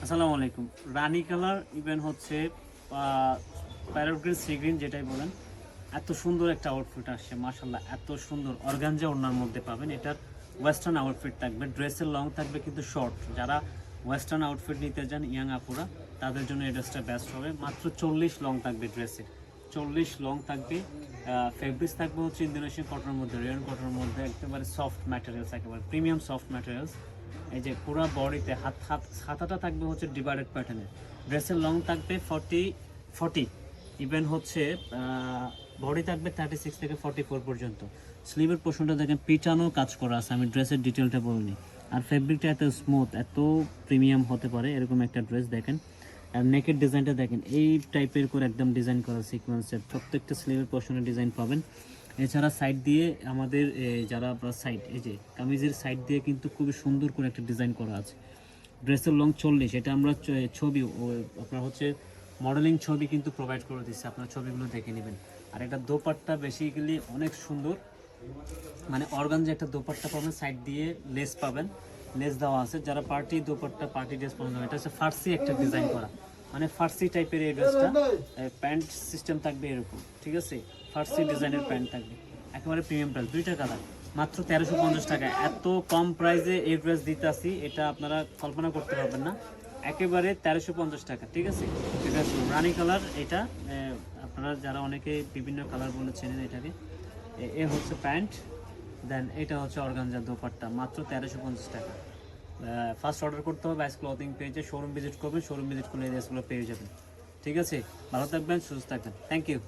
আসসালামু আলাইকুম। রানী colour even হচ্ছে প্যারট গ্রিন সি গ্রিন যেটাই বলেন, এত সুন্দর একটা আউটফিট আসছে মাশাল্লাহ। এত সুন্দর অর্গানজা ওড়নার মধ্যে পাবেন। এটার ওয়েস্টার্ন আউটফিট থাকবে, ড্রেসের লং থাকবে কিন্তু শর্ট। যারা ওয়েস্টার্ন আউটফিট নিতে যান ইয়াং আপুরা, তাদের জন্য এই ড্রেসটা বেস্ট হবে। মাত্র 40 লং থাকবে ড্রেসে, 40 লং থাকবে। ফেব্রিক্স থাকবে হচ্ছে ইন্দোনেশিয়ান কটনের মধ্যে, রেয়ন কটনের মধ্যে, একেবারে সফট ম্যাটেরিয়ালস, একেবারে প্রিমিয়াম সফট ম্যাটেরিয়ালস। এই যে পুরো বডিতে হাতাটা থাকবে হচ্ছে ডিভাইডেড প্যাটার্নের। ড্রেসের লং থাকবে 40 ইভেন হচ্ছে বডি থাকবে 36 থেকে 44 পর্যন্ত। স্লিভের পোর্শনটা দেখেন পিটানো কাজ করা আছে, আমি ড্রেসের ডিটেলটা বলিনি। আর ফেব্রিকটা এত স্মুথ, এত প্রিমিয়াম হতে পারে এরকম একটা ড্রেস দেখেন। আর নেকের ডিজাইনটা দেখেন, এই টাইপের করে একদম ডিজাইন করা সিকোয়েন্সের প্রত্যেকটা স্লিভের পোর্শনে ডিজাইন পাবেন। এছাড়া সাইড দিয়ে আমাদের যারা আপনার সাইড, এই যে কামিজের সাইড দিয়ে কিন্তু খুবই সুন্দর করে একটা ডিজাইন করা আছে। ড্রেসের লং 40, এটা আমরা ছবি আপনার হচ্ছে মডেলিং ছবি কিন্তু প্রোভাইড করে দিচ্ছে, আপনার ছবিগুলো দেখে নেবেন। আর এটা দোপাট্টা বেসিক্যালি অনেক সুন্দর, মানে অর্গানজা একটা দোপাট্টা পাবেন, সাইড দিয়ে লেস পাবেন, লেস দেওয়া আছে। যারা পার্টি দোপাট্টা পার্টি ড্রেস পছন্দ করে, এটা হচ্ছে ফার্সি একটা ডিজাইন করা, মানে ফার্সি টাইপের এই ড্রেসটা। প্যান্ট সিস্টেম থাকবে এরকম, ঠিক আছে, ফার্সি ডিজাইনের প্যান্ট থাকবে, একেবারে প্রিমিয়াম প্রাইস। দুইটা কালার, মাত্র 1350 টাকা। এত কম প্রাইসে এই ড্রেস দিতে আসি, এটা আপনারা কল্পনা করতে পারবেন না। একেবারে 1350 টাকা, ঠিক আছে। এটা রানি কালার, এটা আপনারা যারা অনেকে বিভিন্ন কালার বলে চেনেন এটাকে। এ হচ্ছে প্যান্ট, দেন এটা হচ্ছে অর্গানজা দোপাট্টা, মাত্র 1350 টাকা। ফার্স্ট অর্ডার করতে হবে আইস ক্লথিং পেজে, শোরুম ভিজিট করবেন, শোরুম ভিজিট করলে এই ড্রেসগুলো পেয়ে যাবেন। ঠিক আছে, ভালো থাকবেন, সুস্থ থাকবেন, থ্যাংক ইউ।